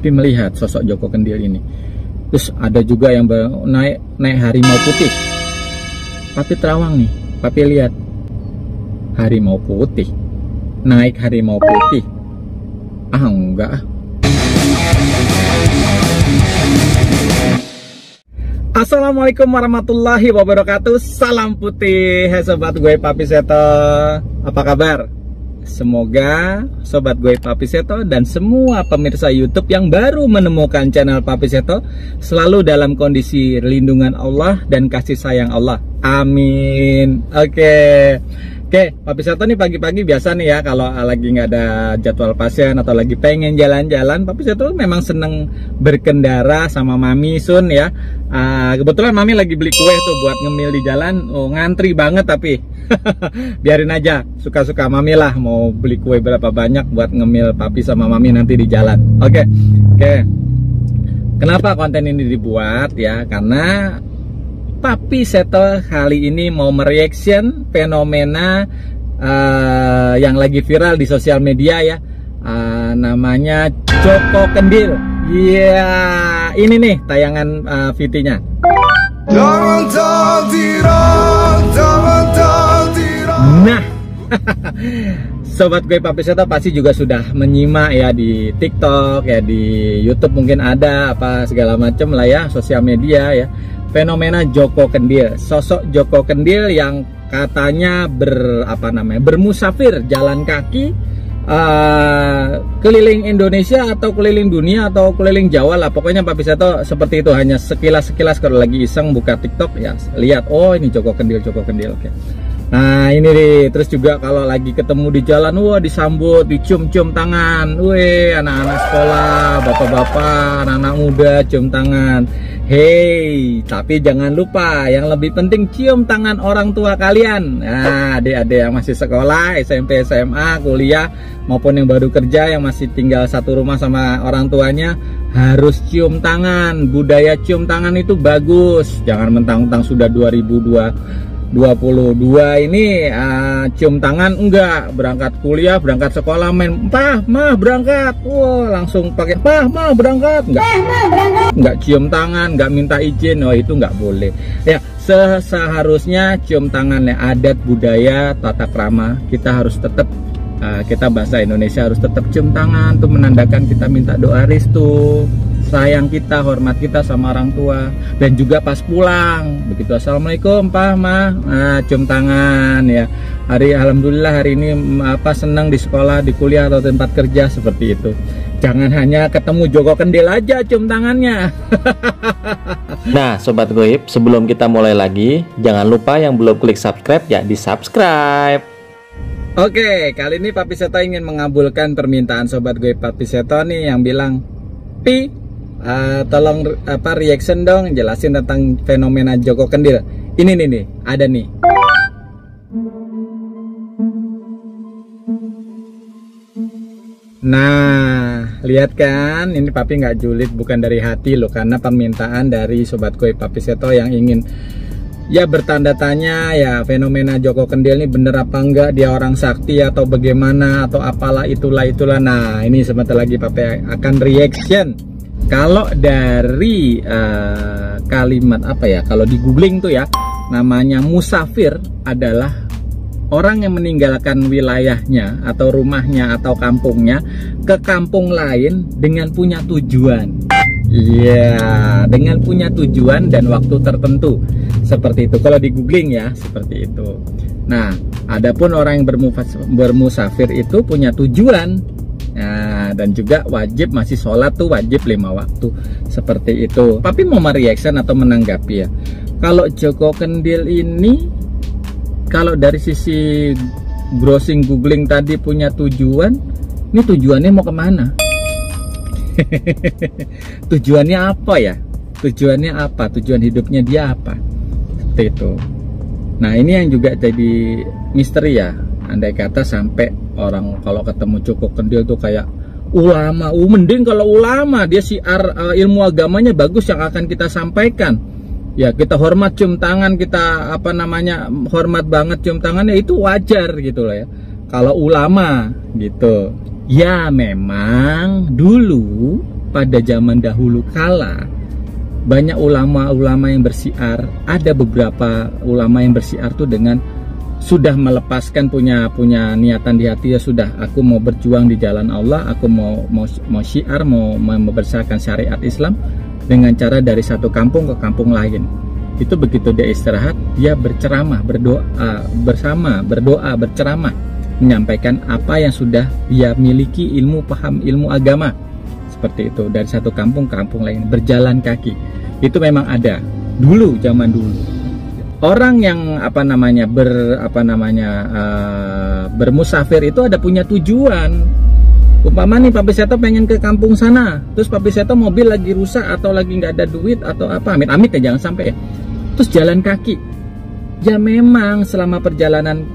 Papi melihat sosok Joko Kendil ini. Terus ada juga yang naik harimau putih. Papi terawang nih, Papi lihat harimau putih, naik harimau putih. Ah enggak. Assalamualaikum warahmatullahi wabarakatuh. Salam putih, hai sobat gue Papi Seto. Apa kabar? Semoga sobat gue Papi Seto dan semua pemirsa YouTube yang baru menemukan channel Papi Seto selalu dalam kondisi lindungan Allah dan kasih sayang Allah. Amin. Oke, Papi Seto nih pagi-pagi biasa nih ya, kalau lagi nggak ada jadwal pasien atau lagi pengen jalan-jalan, Papi Seto memang seneng berkendara sama Mami Sun ya. Kebetulan Mami lagi beli kue tuh buat ngemil di jalan. Oh, ngantri banget tapi biarin aja, suka-suka Mami lah mau beli kue berapa banyak buat ngemil Papi sama Mami nanti di jalan. Oke. Kenapa konten ini dibuat ya? Karena Papi Seto kali ini mau mereaction fenomena yang lagi viral di sosial media ya, namanya Joko Kendil. Iya, ini nih tayangan VT-nya. Nah, sobat gue Papi Seto pasti juga sudah menyimak ya di TikTok ya, di YouTube mungkin ada apa segala macam lah ya, sosial media ya. Fenomena Joko Kendil, sosok Joko Kendil yang katanya bermusafir jalan kaki keliling Indonesia atau keliling dunia atau keliling Jawa lah, pokoknya Papi Seto seperti itu, hanya sekilas kalau lagi iseng buka TikTok ya lihat, oh ini Joko Kendil. Oke. Nah ini nih, terus juga kalau lagi ketemu di jalan, wah disambut, dicium-cium tangan, weh anak-anak sekolah, bapak-bapak, anak-anak muda cium tangan. Hey, tapi jangan lupa yang lebih penting cium tangan orang tua kalian. Nah, adik-adik yang masih sekolah, SMP, SMA, kuliah, maupun yang baru kerja, yang masih tinggal satu rumah sama orang tuanya, harus cium tangan. Budaya cium tangan itu bagus. Jangan mentang-mentang sudah 2022 ini cium tangan enggak, berangkat kuliah, berangkat sekolah main mah berangkat, wah langsung pakai mah berangkat, enggak cium tangan, enggak minta izin, oh itu enggak boleh ya. Seharusnya cium tangan ya, adat budaya tata krama kita harus tetap, kita bahasa Indonesia harus tetap cium tangan tuh, menandakan kita minta doa restu, sayang kita, hormat kita sama orang tua. Dan juga pas pulang begitu, assalamualaikum Pak Ma, cium tangan ya. Alhamdulillah hari ini senang di sekolah, di kuliah atau tempat kerja, seperti itu. Jangan hanya ketemu Joko Kendil aja cium tangannya. Nah sobat goib, sebelum kita mulai lagi, jangan lupa yang belum klik subscribe ya di subscribe. Oke, kali ini Papi Seto ingin mengabulkan permintaan sobat goib Papi Seto nih yang bilang, Pi, tolong reaction dong, jelasin tentang fenomena Joko Kendil. Ini nih, ada nih. Nah, lihat kan, ini Papi nggak julid, bukan dari hati loh, karena permintaan dari sobat gue Papi Seto yang ingin ya bertanda tanya ya, fenomena Joko Kendil ini bener apa enggak, dia orang sakti atau bagaimana atau apalah itulah. Nah, ini sebentar lagi Papi akan reaction. Kalau dari kalimat kalau di googling tuh ya, namanya musafir adalah orang yang meninggalkan wilayahnya atau rumahnya atau kampungnya ke kampung lain dengan punya tujuan. Iya, dengan punya tujuan dan waktu tertentu, seperti itu kalau di googling ya, seperti itu. Nah, adapun orang yang bermusafir itu punya tujuan. Nah, dan juga wajib, masih sholat tuh wajib 5 waktu, seperti itu. Tapi mau mereaction atau menanggapi ya, kalau Joko Kendil ini, kalau dari sisi browsing googling tadi punya tujuan, ini tujuannya mau kemana? Tujuannya apa ya? Tujuannya apa? Tujuan hidupnya dia apa? Seperti itu. Nah ini yang juga jadi misteri ya. Andai kata sampai orang kalau ketemu Joko Kendil tuh kayak ulama, mending kalau ulama dia siar ilmu agamanya bagus yang akan kita sampaikan. Ya kita hormat cium tangan, kita hormat banget cium tangannya, itu wajar gitu loh ya. Kalau ulama gitu. Ya memang dulu pada zaman dahulu kala banyak ulama-ulama yang bersiar, ada beberapa ulama yang bersiar tuh dengan sudah melepaskan punya niatan di hati, ya sudah, aku mau berjuang di jalan Allah, aku mau syiar, mau membesarkan syariat Islam dengan cara dari satu kampung ke kampung lain. Itu begitu dia istirahat, dia berceramah, berdoa, berceramah, menyampaikan apa yang sudah dia miliki, ilmu, paham ilmu agama. Seperti itu, dari satu kampung ke kampung lain, berjalan kaki. Itu memang ada dulu, zaman dulu. Orang yang bermusafir itu ada punya tujuan. Umpama nih Papi Seto pengen ke kampung sana, terus Papi Seto mobil lagi rusak atau lagi nggak ada duit atau apa, amit-amit ya, jangan sampai ya. Terus jalan kaki. Ya memang selama perjalanan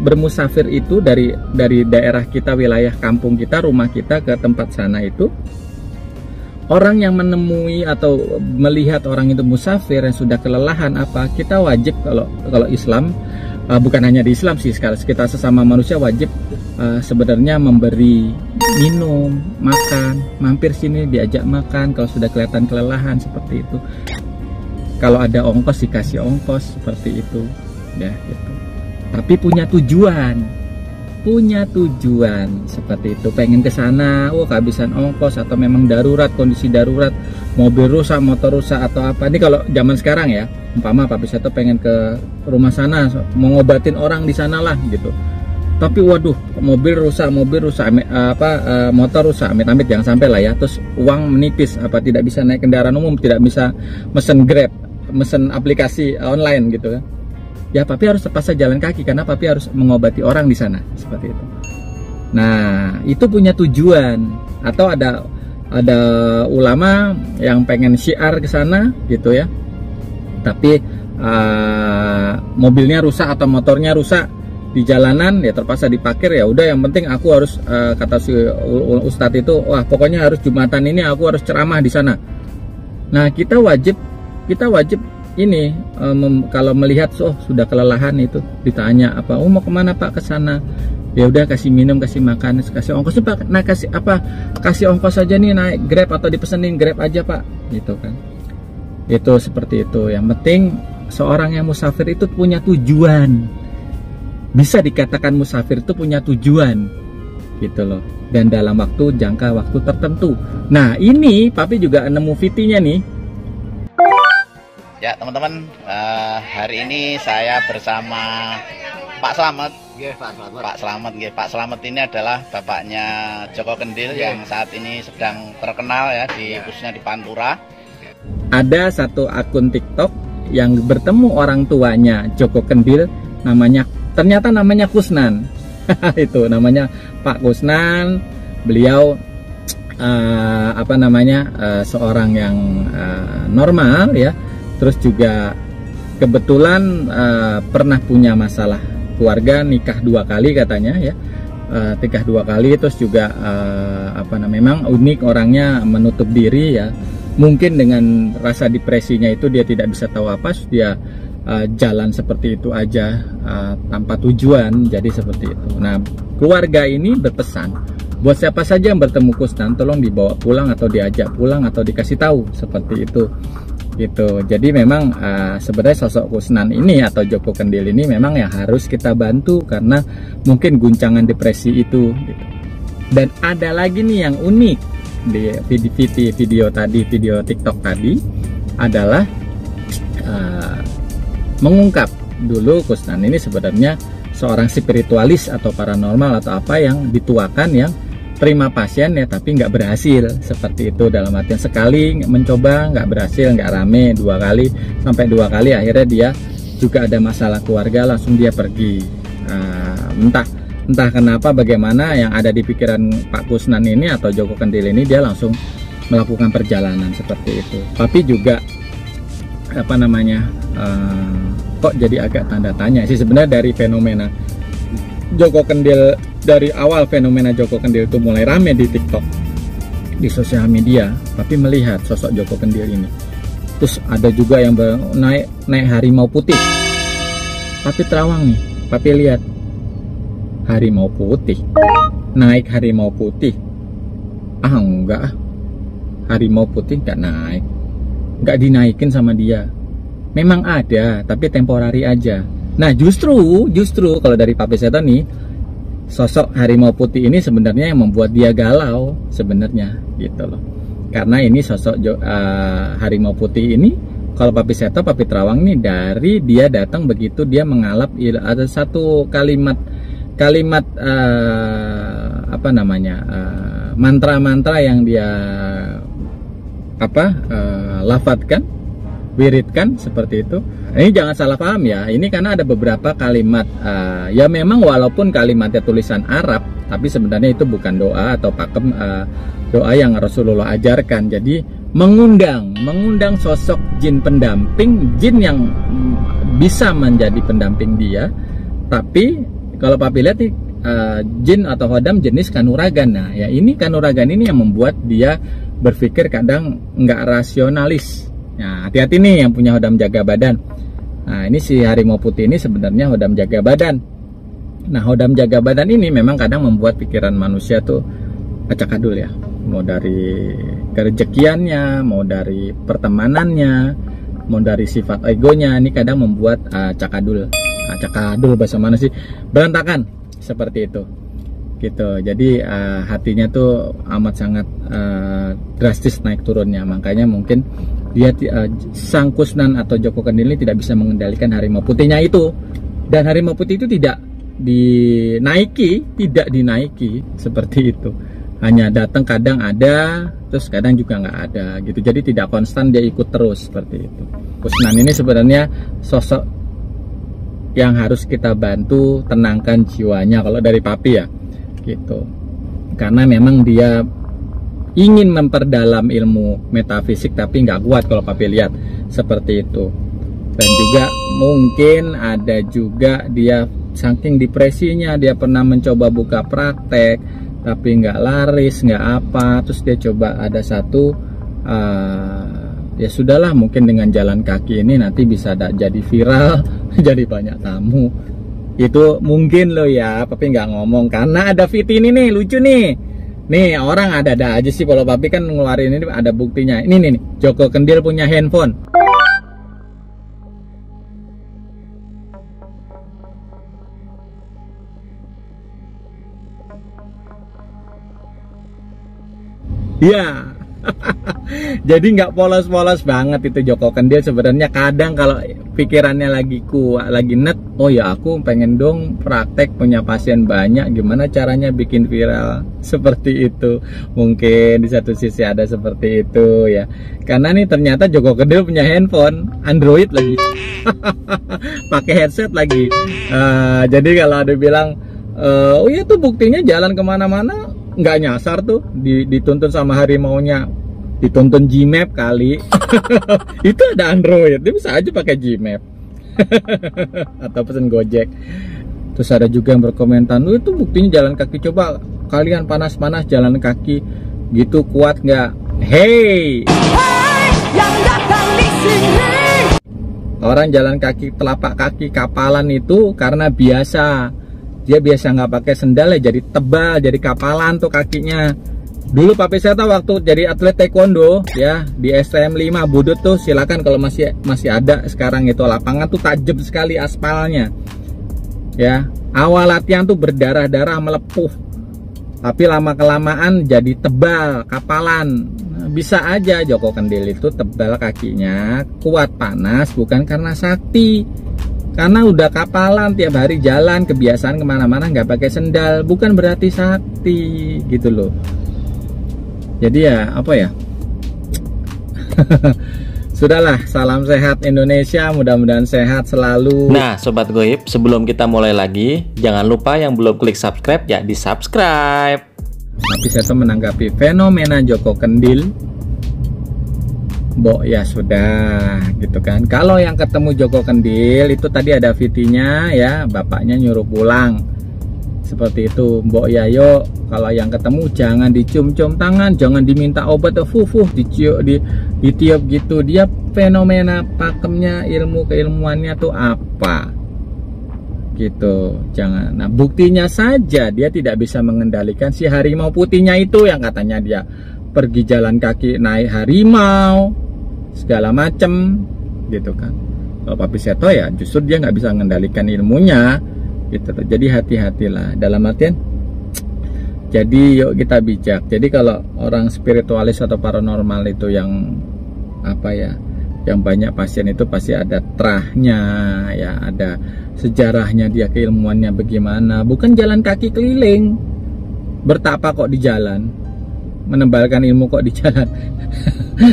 bermusafir itu dari daerah kita, wilayah kampung kita, rumah kita ke tempat sana itu, orang yang menemui atau melihat orang itu musafir yang sudah kelelahan apa, kita wajib, kalau Islam, bukan hanya di Islam sih, sekarang kita sesama manusia wajib sebenarnya memberi minum, makan, mampir sini diajak makan kalau sudah kelihatan kelelahan, seperti itu. Kalau ada ongkos dikasih ongkos, seperti itu ya gitu. Tapi punya tujuan seperti itu, pengen ke sana, kehabisan ongkos atau memang darurat, kondisi darurat, mobil rusak, motor rusak atau apa. Ini kalau zaman sekarang ya, umpama Papi Seto pengen ke rumah sana, mau ngobatin orang di sana lah gitu. Tapi waduh, mobil rusak, motor rusak, amit-amit jangan sampai lah ya. Terus uang menipis, tidak bisa naik kendaraan umum, tidak bisa mesen Grab, mesen aplikasi online gitu kan. Ya Papi harus terpaksa jalan kaki karena Papi harus mengobati orang di sana, seperti itu. Nah, itu punya tujuan. Atau ada ulama yang pengen syiar ke sana gitu ya. Tapi mobilnya rusak atau motornya rusak di jalanan, ya terpaksa diparkir. Ya udah, yang penting aku harus kata si ustadz itu, wah pokoknya harus Jumatan ini aku harus ceramah di sana. Nah, kita wajib ini kalau melihat sudah kelelahan itu, ditanya apa, mau kemana Pak? Ke sana. Ya udah, kasih minum, kasih makan, kasih ongkos Pak. Nah, kasih ongkos aja nih, naik Grab atau dipesenin Grab aja Pak, gitu kan. Itu seperti itu. Yang penting seorang yang musafir itu punya tujuan. Bisa dikatakan musafir itu punya tujuan, gitu loh. Dan dalam jangka waktu tertentu. Nah, ini Papi juga nemu VT-nya nih. Ya teman-teman, hari ini saya bersama Pak Slamet. Pak Slamet ini adalah bapaknya Joko Kendil yang saat ini sedang terkenal ya, khususnya di Pantura. Ada satu akun TikTok yang bertemu orang tuanya Joko Kendil, ternyata namanya Kusnan. Itu namanya Pak Kusnan. Beliau seorang yang normal ya. Terus juga kebetulan pernah punya masalah keluarga, nikah 2 kali katanya ya, nikah 2 kali. Terus juga memang unik orangnya, menutup diri ya. Mungkin dengan rasa depresinya itu dia tidak bisa tahu apa, dia jalan seperti itu aja tanpa tujuan, jadi seperti itu. Nah, keluarga ini berpesan buat siapa saja yang bertemu Kusnan, tolong dibawa pulang atau diajak pulang atau dikasih tahu, seperti itu. Gitu. Jadi memang sebenarnya sosok Kusnan ini atau Joko Kendil ini memang yang harus kita bantu karena mungkin guncangan depresi itu gitu. Dan ada lagi nih yang unik di video TikTok tadi adalah mengungkap dulu Kusnan ini sebenarnya seorang spiritualis atau paranormal atau apa yang dituakan, yang terima pasien ya tapi nggak berhasil, seperti itu. Dalam artian sekali mencoba nggak berhasil, nggak rame, 2 kali sampai 2 kali akhirnya dia juga ada masalah keluarga, langsung dia pergi. Entah kenapa, bagaimana yang ada di pikiran Pak Kusnan ini atau Joko Kendil ini, dia langsung melakukan perjalanan seperti itu. Tapi juga kok jadi agak tanda tanya sih sebenarnya dari fenomena Joko Kendil. Dari awal fenomena Joko Kendil itu mulai rame di TikTok, di sosial media, tapi melihat sosok Joko Kendil ini. Terus ada juga yang naik harimau putih. Tapi terawang nih, Papi lihat harimau putih, naik harimau putih. Enggak. harimau putih nggak naik, nggak dinaikin sama dia. Memang ada, tapi temporari aja. Nah justru kalau dari Papi Seto nih, sosok harimau putih ini sebenarnya yang membuat dia galau sebenarnya gitu loh. Karena ini sosok harimau putih ini, kalau Papi Seto, Papi Terawang nih, dari dia datang begitu dia mengalap, ada satu kalimat apa namanya, mantra-mantra yang dia lafadzkan, wiridkan seperti itu. Ini jangan salah paham ya, ini karena ada beberapa kalimat ya memang walaupun kalimatnya tulisan Arab, tapi sebenarnya itu bukan doa atau pakem doa yang Rasulullah ajarkan. Jadi mengundang sosok jin pendamping, jin yang bisa menjadi pendamping dia. Tapi kalau Papi lihat nih, jin atau hodam jenis kanuragan. Nah ya ini kanuragan ini yang membuat dia berpikir kadang nggak rasionalis. Nah hati-hati nih yang punya hodam jaga badan. Nah ini si harimau putih ini sebenarnya hodam jaga badan. Nah hodam jaga badan ini memang kadang membuat pikiran manusia tuh acak-adul ya. Mau dari kerejekiannya, mau dari pertemanannya, mau dari sifat egonya, ini kadang membuat acak-adul bahasa mana sih, berantakan seperti itu gitu. Jadi hatinya tuh amat sangat drastis naik turunnya. Makanya mungkin dia Sang Kusnan atau Joko Kendil ini tidak bisa mengendalikan harimau putihnya itu, dan harimau putih itu tidak dinaiki seperti itu. Hanya datang kadang ada, terus kadang juga nggak ada gitu. Jadi tidak konstan, dia ikut terus seperti itu. Kusnan ini sebenarnya sosok yang harus kita bantu tenangkan jiwanya kalau dari Papi ya gitu. Karena memang dia ingin memperdalam ilmu metafisik tapi nggak kuat kalau Papi lihat seperti itu. Dan juga mungkin ada juga dia saking depresinya, dia pernah mencoba buka praktek tapi nggak laris, nggak apa, terus dia coba ada satu ya sudahlah, mungkin dengan jalan kaki ini nanti bisa jadi viral jadi banyak tamu. Itu mungkin loh ya, Papi nggak ngomong karena ada fit ini nih, lucu nih orang ada aja sih. Kalau Papi kan ngeluarin ini ada buktinya. Ini nih Joko Kendil punya handphone. Ya, jadi nggak polos-polos banget itu Joko Kendil sebenarnya. Kadang kalau pikirannya lagi net, oh ya aku pengen dong praktek punya pasien banyak, gimana caranya bikin viral seperti itu. Mungkin di satu sisi ada seperti itu ya. Karena nih ternyata Joko Kendil punya handphone Android lagi, pakai headset lagi. Jadi kalau ada bilang, oh iya tuh buktinya jalan kemana-mana nggak nyasar tuh, dituntun sama harimaunya, dituntun Gmap kali. Itu ada Android, dia bisa aja pakai Gmap atau pesen Gojek. Terus ada juga yang berkomentar, itu buktinya jalan kaki, coba kalian panas-panas jalan kaki gitu, kuat nggak? Hey, yang datang di sini. Orang jalan kaki, telapak kaki kapalan itu karena biasa. Dia biasa nggak pakai sendal ya, jadi tebal, jadi kapalan tuh kakinya. Dulu Papi Seto waktu jadi atlet taekwondo ya di STM 5 Budut tuh, silakan kalau masih ada sekarang itu, lapangan tuh tajam sekali aspalnya. Ya, awal latihan tuh berdarah-darah melepuh. Tapi lama kelamaan jadi tebal, kapalan. Bisa aja Joko Kendil itu tebal kakinya, kuat panas bukan karena sakti. Karena udah kapalan, tiap hari jalan, kebiasaan kemana-mana nggak pakai sendal, bukan berarti sakti gitu loh. Jadi ya apa ya, sudahlah, salam sehat Indonesia, mudah-mudahan sehat selalu. Nah Sobat Goib, sebelum kita mulai lagi, jangan lupa yang belum klik subscribe ya di subscribe. Papi Seto menanggapi fenomena Joko Kendil, Bo ya sudah gitu kan. Kalau yang ketemu Joko Kendil itu tadi ada videonya ya, bapaknya nyuruh pulang seperti itu. Mbok ya yuk, kalau yang ketemu jangan dicium-cium tangan, jangan diminta obat fuh ditiup gitu. Dia fenomena pakemnya, ilmu keilmuannya tuh apa gitu, jangan. Nah buktinya saja dia tidak bisa mengendalikan si harimau putihnya itu yang katanya dia pergi jalan kaki naik harimau segala macem gitu kan. Kalau Papi Seto ya justru dia nggak bisa mengendalikan ilmunya gitu. Jadi hati-hatilah, dalam artian jadi yuk kita bijak. Jadi kalau orang spiritualis atau paranormal itu yang apa ya, yang banyak pasien itu pasti ada terahnya ya, ada sejarahnya dia, keilmuannya bagaimana. Bukan jalan kaki keliling, bertapa kok di jalan, menebalkan ilmu kok di jalan.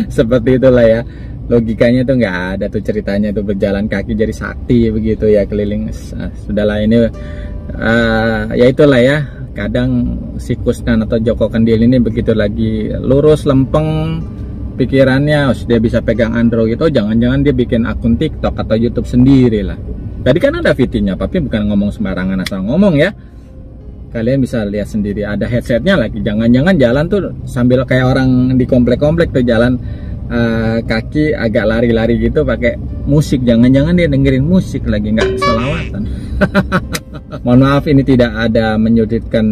Seperti itulah ya, logikanya tuh nggak ada tuh ceritanya tuh berjalan kaki jadi sakti begitu ya, keliling. Sudahlah ini ya itulah ya, kadang si Kusnan atau Joko Kendil ini begitu lagi lurus lempeng pikirannya, dia bisa pegang Android gitu, jangan-jangan dia bikin akun TikTok atau YouTube sendiri lah. Tadi kan ada VT-nya, Papi bukan ngomong sembarangan asal ngomong ya. Kalian bisa lihat sendiri, ada headsetnya lagi. Jangan-jangan jalan tuh sambil kayak orang di komplek-komplek tuh jalan kaki agak lari-lari gitu pakai musik. Jangan-jangan dia dengerin musik lagi, nggak selawatan. Mohon maaf, ini tidak ada menyudutkan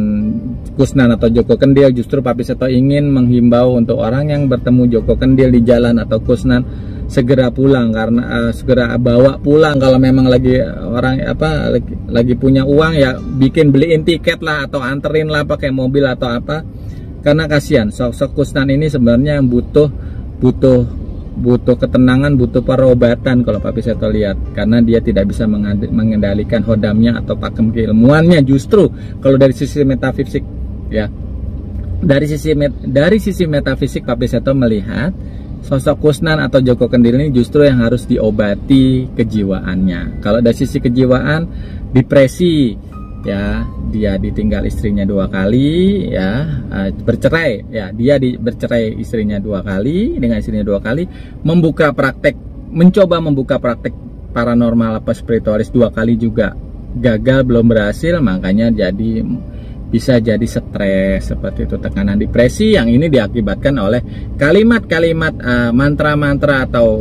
Kusnan atau Joko Kendil. Justru Papi Seto ingin menghimbau untuk orang yang bertemu Joko Kendil di jalan atau Kusnan segera pulang, karena segera bawa pulang. Kalau memang lagi orang apa lagi punya uang ya beliin tiket lah atau anterin lah pakai mobil atau apa, karena kasihan sosok Kusnan ini sebenarnya butuh ketenangan, butuh perobatan kalau Papi Seto lihat, karena dia tidak bisa mengendalikan hodamnya atau pakem keilmuannya. Justru kalau dari sisi metafisik ya, dari sisi metafisik Papi Seto melihat sosok Kusnan atau Joko Kendil ini justru yang harus diobati kejiwaannya. Kalau dari sisi kejiwaan, depresi ya, dia ditinggal istrinya 2 kali ya, bercerai ya, dia bercerai istrinya 2 kali, dengan istrinya 2 kali, mencoba membuka praktek paranormal apa spiritualis 2 kali juga gagal, belum berhasil, makanya bisa jadi stres seperti itu, tekanan depresi yang ini diakibatkan oleh kalimat-kalimat mantra-mantra atau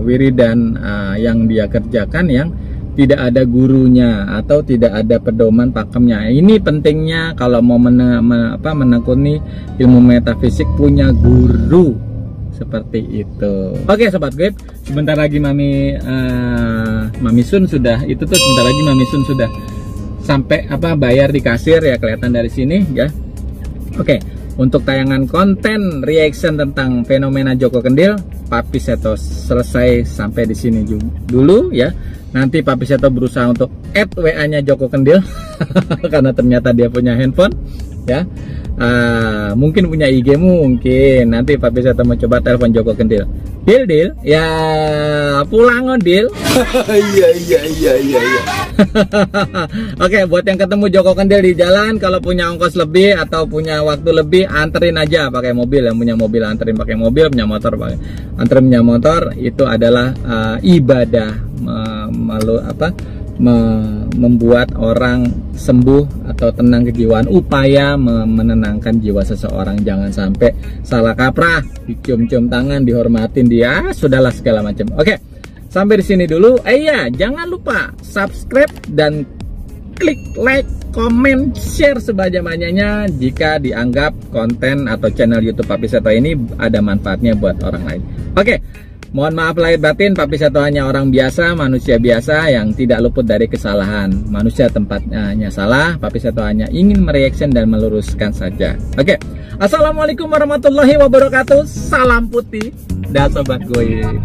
wiridan yang dia kerjakan yang tidak ada gurunya atau tidak ada pedoman pakemnya. Ini pentingnya kalau mau menekuni ilmu metafisik punya guru seperti itu. Oke Sobat Gaib, sebentar lagi Mami Sun sudah sebentar lagi Mami Sun sudah sampai bayar di kasir ya, kelihatan dari sini ya. Oke, untuk tayangan konten reaction tentang fenomena Joko Kendil, Papi Seto selesai sampai di sini dulu ya. Nanti Papi Seto berusaha untuk add WA-nya Joko Kendil karena ternyata dia punya handphone ya. Mungkin punya IG, mungkin nanti Papi Seto mau coba telepon Joko Kendil. Dil ya, pulang Dil. Iya. Oke, buat yang ketemu Joko Kendil di jalan, kalau punya ongkos lebih atau punya waktu lebih, anterin aja pakai mobil. Yang punya mobil anterin pakai mobil, punya motor anterin punya motor. Itu adalah ibadah membuat orang sembuh atau tenang kejiwaan, upaya menenangkan jiwa seseorang. Jangan sampai salah kaprah, dicium-cium tangan, dihormatin dia, sudahlah segala macam. Oke, sampai di sini dulu. Iya, jangan lupa subscribe dan klik like, komen, share sebanyak-banyaknya jika dianggap konten atau channel YouTube Papi Seto ini ada manfaatnya buat orang lain. Oke. Mohon maaf lahir batin, Papi Seto hanya orang biasa, manusia biasa yang tidak luput dari kesalahan. Manusia tempatnya salah, Papi Seto hanya ingin mereaction dan meluruskan saja. Oke, assalamualaikum warahmatullahi wabarakatuh. Salam putih, dah Sobat Goib.